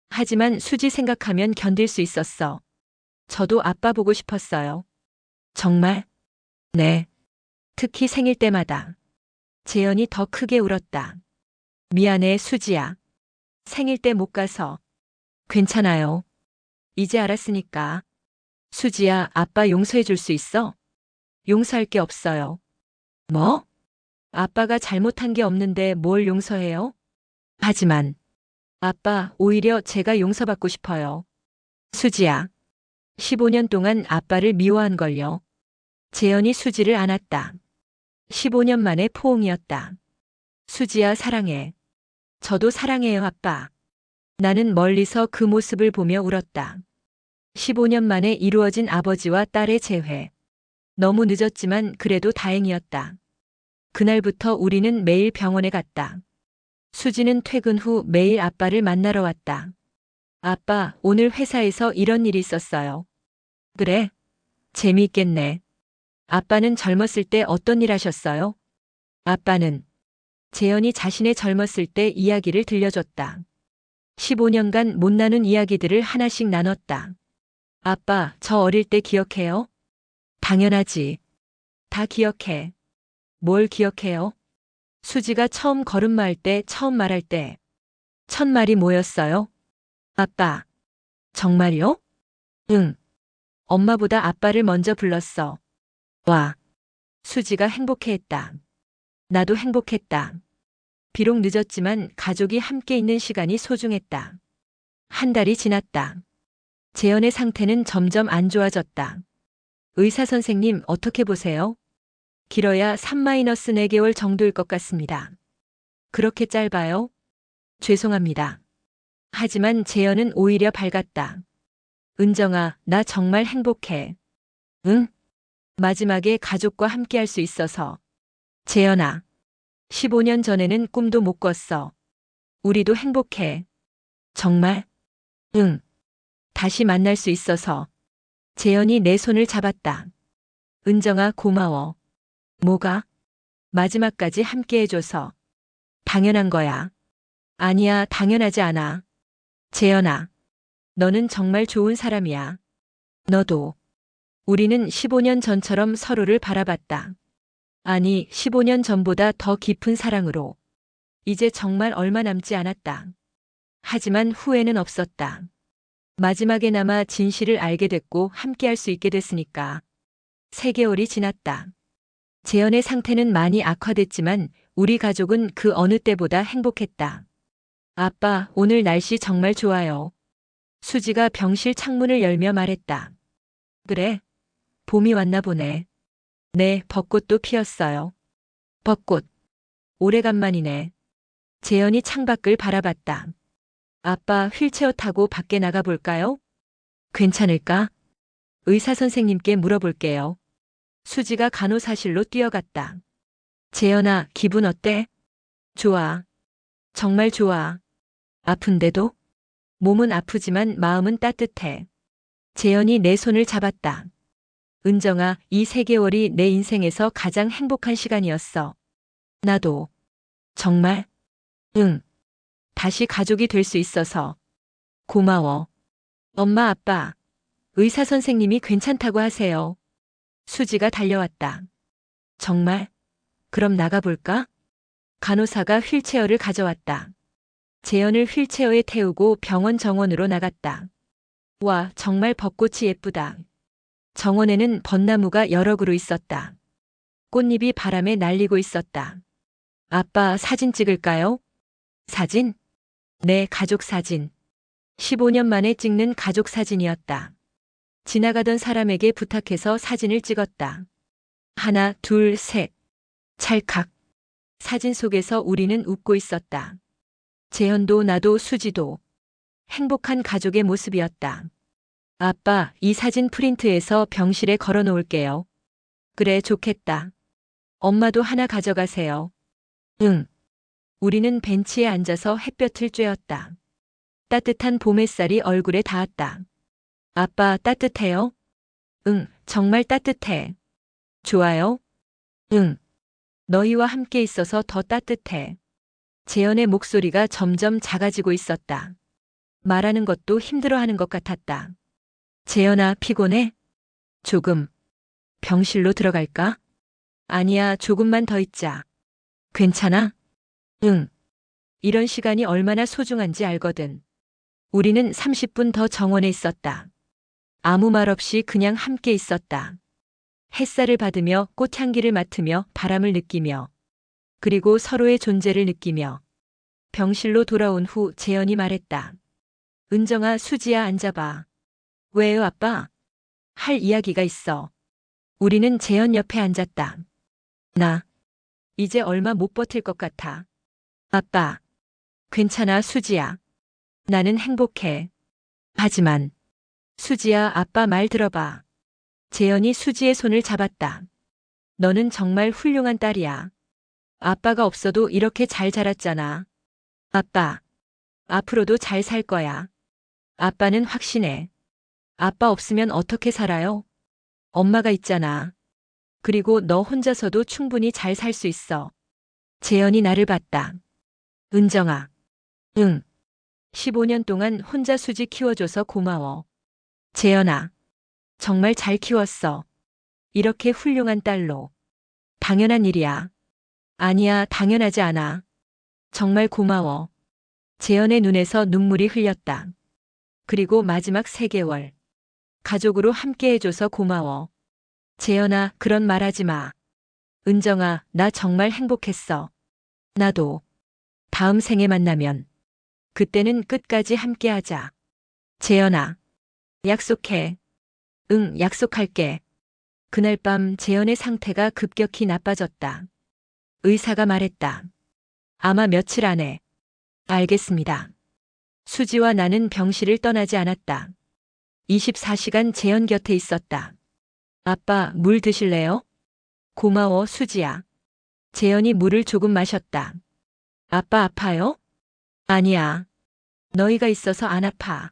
하지만 수지 생각하면 견딜 수 있었어. 저도 아빠 보고 싶었어요. 정말? 네. 특히 생일 때마다. 재현이 더 크게 울었다. 미안해, 수지야. 생일 때 못 가서. 괜찮아요. 이제 알았으니까. 수지야, 아빠 용서해 줄 수 있어? 용서할 게 없어요. 뭐? 아빠가 잘못한 게 없는데 뭘 용서해요? 하지만, 아빠, 오히려 제가 용서받고 싶어요. 수지야. 15년 동안 아빠를 미워한 걸요. 재현이 수지를 안았다. 15년 만에 포옹이었다. 수지야, 사랑해. 저도 사랑해요, 아빠. 나는 멀리서 그 모습을 보며 울었다. 15년 만에 이루어진 아버지와 딸의 재회. 너무 늦었지만 그래도 다행이었다. 그날부터 우리는 매일 병원에 갔다. 수지는 퇴근 후 매일 아빠를 만나러 왔다. 아빠, 오늘 회사에서 이런 일이 있었어요. 그래? 재미있겠네. 아빠는 젊었을 때 어떤 일 하셨어요? 아빠는 재현이 자신의 젊었을 때 이야기를 들려줬다. 15년간 못 나눈 이야기들을 하나씩 나눴다. 아빠, 저 어릴 때 기억해요? 당연하지. 다 기억해. 뭘 기억해요? 수지가 처음 걸음마할 때, 처음 말할 때. 첫 말이 뭐였어요? 아빠. 정말요? 응. 엄마보다 아빠를 먼저 불렀어. 와. 수지가 행복해했다. 나도 행복했다. 비록 늦었지만 가족이 함께 있는 시간이 소중했다. 한 달이 지났다. 재현의 상태는 점점 안 좋아졌다. 의사 선생님, 어떻게 보세요? 길어야 3-4개월 정도일 것 같습니다. 그렇게 짧아요? 죄송합니다. 하지만 재현은 오히려 밝았다. 은정아, 나 정말 행복해. 응? 마지막에 가족과 함께 할 수 있어서. 재현아, 15년 전에는 꿈도 못 꿨어. 우리도 행복해. 정말? 응. 다시 만날 수 있어서. 재현이 내 손을 잡았다. 은정아, 고마워. 뭐가? 마지막까지 함께 해줘서. 당연한 거야. 아니야, 당연하지 않아. 재현아, 너는 정말 좋은 사람이야. 너도. 우리는 15년 전처럼 서로를 바라봤다. 아니, 15년 전보다 더 깊은 사랑으로. 이제 정말 얼마 남지 않았다. 하지만 후회는 없었다. 마지막에나마 진실을 알게 됐고 함께 할 수 있게 됐으니까. 3개월이 지났다. 재현의 상태는 많이 악화됐지만 우리 가족은 그 어느 때보다 행복했다. 아빠, 오늘 날씨 정말 좋아요. 수지가 병실 창문을 열며 말했다. 그래? 봄이 왔나 보네. 네, 벚꽃도 피었어요. 벚꽃. 오래간만이네. 재현이 창밖을 바라봤다. 아빠, 휠체어 타고 밖에 나가볼까요? 괜찮을까? 의사 선생님께 물어볼게요. 수지가 간호사실로 뛰어갔다. 재현아, 기분 어때? 좋아. 정말 좋아. 아픈데도? 몸은 아프지만 마음은 따뜻해. 재현이 내 손을 잡았다. 은정아, 이 3개월이 내 인생에서 가장 행복한 시간이었어. 나도. 정말? 응. 다시 가족이 될 수 있어서. 고마워. 엄마, 아빠. 의사 선생님이 괜찮다고 하세요. 수지가 달려왔다. 정말? 그럼 나가볼까? 간호사가 휠체어를 가져왔다. 재현을 휠체어에 태우고 병원 정원으로 나갔다. 와, 정말 벚꽃이 예쁘다. 정원에는 벚나무가 여러 그루 있었다. 꽃잎이 바람에 날리고 있었다. 아빠, 사진 찍을까요? 사진? 네, 가족 사진. 15년 만에 찍는 가족 사진이었다. 지나가던 사람에게 부탁해서 사진을 찍었다. 하나, 둘, 셋. 찰칵. 사진 속에서 우리는 웃고 있었다. 재현도 나도 수지도. 행복한 가족의 모습이었다. 아빠, 이 사진 프린트해서 병실에 걸어 놓을게요. 그래, 좋겠다. 엄마도 하나 가져가세요. 응. 우리는 벤치에 앉아서 햇볕을 쬐었다. 따뜻한 봄 햇살이 얼굴에 닿았다. 아빠, 따뜻해요? 응, 정말 따뜻해. 좋아요? 응. 너희와 함께 있어서 더 따뜻해. 재현의 목소리가 점점 작아지고 있었다. 말하는 것도 힘들어하는 것 같았다. 재현아, 피곤해? 조금. 병실로 들어갈까? 아니야, 조금만 더 있자. 괜찮아? 응. 이런 시간이 얼마나 소중한지 알거든. 우리는 30분 더 정원에 있었다. 아무 말 없이 그냥 함께 있었다. 햇살을 받으며 꽃향기를 맡으며 바람을 느끼며 그리고 서로의 존재를 느끼며 병실로 돌아온 후 재현이 말했다. 은정아, 수지야, 앉아봐. 왜요, 아빠? 할 이야기가 있어. 우리는 재현 옆에 앉았다. 나 이제 얼마 못 버틸 것 같아. 아빠. 괜찮아, 수지야. 나는 행복해. 하지만 수지야, 아빠 말 들어봐. 재현이 수지의 손을 잡았다. 너는 정말 훌륭한 딸이야. 아빠가 없어도 이렇게 잘 자랐잖아. 아빠. 앞으로도 잘 살 거야. 아빠는 확신해. 아빠 없으면 어떻게 살아요? 엄마가 있잖아. 그리고 너 혼자서도 충분히 잘 살 수 있어. 재현이 나를 봤다. 은정아. 응. 15년 동안 혼자 수지 키워줘서 고마워. 재현아. 정말 잘 키웠어. 이렇게 훌륭한 딸로. 당연한 일이야. 아니야, 당연하지 않아. 정말 고마워. 재현의 눈에서 눈물이 흘렸다. 그리고 마지막 3개월. 가족으로 함께 해줘서 고마워. 재현아, 그런 말 하지 마. 은정아, 나 정말 행복했어. 나도. 다음 생에 만나면 그때는 끝까지 함께하자. 재현아, 약속해. 응, 약속할게. 그날 밤 재현의 상태가 급격히 나빠졌다. 의사가 말했다. 아마 며칠 안에. 알겠습니다. 수지와 나는 병실을 떠나지 않았다. 24시간 재현 곁에 있었다. 아빠, 물 드실래요? 고마워, 수지야. 재현이 물을 조금 마셨다. 아빠 아파요? 아니야. 너희가 있어서 안 아파.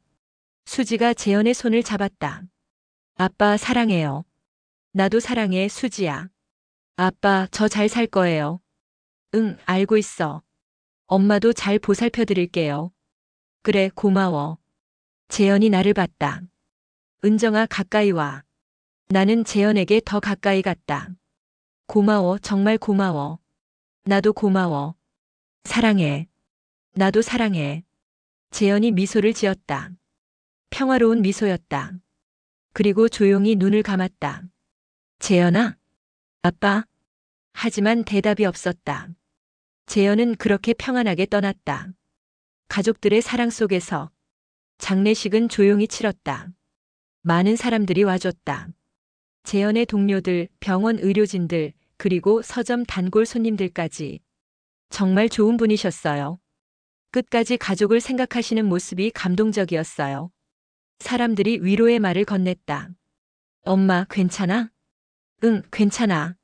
수지가 재현의 손을 잡았다. 아빠 사랑해요. 나도 사랑해, 수지야. 아빠, 저 잘 살 거예요. 응, 알고 있어. 엄마도 잘 보살펴 드릴게요. 그래, 고마워. 재현이 나를 봤다. 은정아, 가까이 와. 나는 재현에게 더 가까이 갔다. 고마워, 정말 고마워. 나도 고마워. 사랑해. 나도 사랑해. 재현이 미소를 지었다. 평화로운 미소였다. 그리고 조용히 눈을 감았다. 재현아? 아빠? 하지만 대답이 없었다. 재현은 그렇게 평안하게 떠났다. 가족들의 사랑 속에서 장례식은 조용히 치렀다. 많은 사람들이 와줬다. 재현의 동료들, 병원 의료진들, 그리고 서점 단골 손님들까지. 정말 좋은 분이셨어요. 끝까지 가족을 생각하시는 모습이 감동적이었어요. 사람들이 위로의 말을 건넸다. 엄마, 괜찮아? 응, 괜찮아.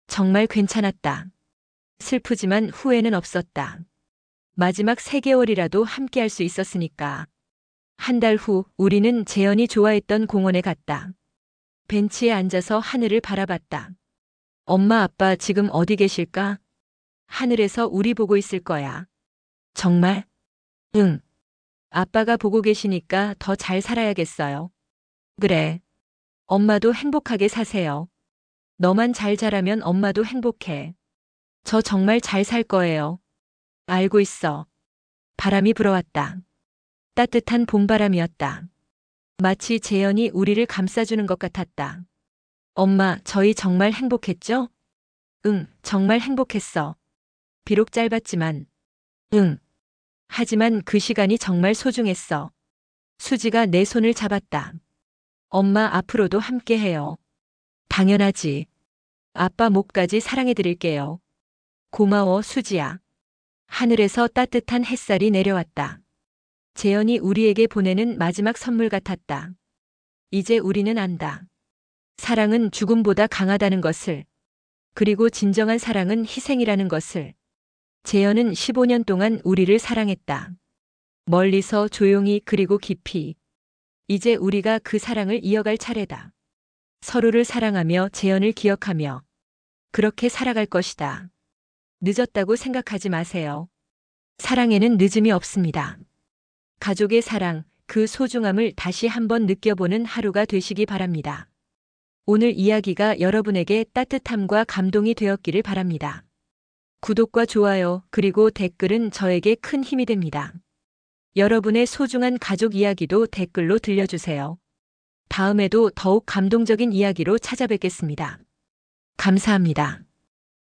정말 괜찮았다. 슬프지만 후회는 없었다. 마지막 3개월이라도 함께할 수 있었으니까. 한 달 후 우리는 재현이 좋아했던 공원에 갔다. 벤치에 앉아서 하늘을 바라봤다. 엄마 아빠 지금 어디 계실까? 하늘에서 우리 보고 있을 거야. 정말? 응. 아빠가 보고 계시니까 더 잘 살아야겠어요. 그래. 엄마도 행복하게 사세요. 너만 잘 자라면 엄마도 행복해. 저 정말 잘 살 거예요. 알고 있어. 바람이 불어왔다. 따뜻한 봄바람이었다. 마치 재현이 우리를 감싸주는 것 같았다. 엄마, 저희 정말 행복했죠? 응, 정말 행복했어. 비록 짧았지만. 응. 하지만 그 시간이 정말 소중했어. 수지가 내 손을 잡았다. 엄마, 앞으로도 함께해요. 당연하지. 아빠 목까지 사랑해드릴게요. 고마워, 수지야. 하늘에서 따뜻한 햇살이 내려왔다. 재현이 우리에게 보내는 마지막 선물 같았다. 이제 우리는 안다. 사랑은 죽음보다 강하다는 것을. 그리고 진정한 사랑은 희생이라는 것을. 재현은 15년 동안 우리를 사랑했다. 멀리서 조용히 그리고 깊이. 이제 우리가 그 사랑을 이어갈 차례다. 서로를 사랑하며 재현을 기억하며 그렇게 살아갈 것이다. 늦었다고 생각하지 마세요. 사랑에는 늦음이 없습니다. 가족의 사랑, 그 소중함을 다시 한번 느껴보는 하루가 되시기 바랍니다. 오늘 이야기가 여러분에게 따뜻함과 감동이 되었기를 바랍니다. 구독과 좋아요, 그리고 댓글은 저에게 큰 힘이 됩니다. 여러분의 소중한 가족 이야기도 댓글로 들려주세요. 다음에도 더욱 감동적인 이야기로 찾아뵙겠습니다. 감사합니다.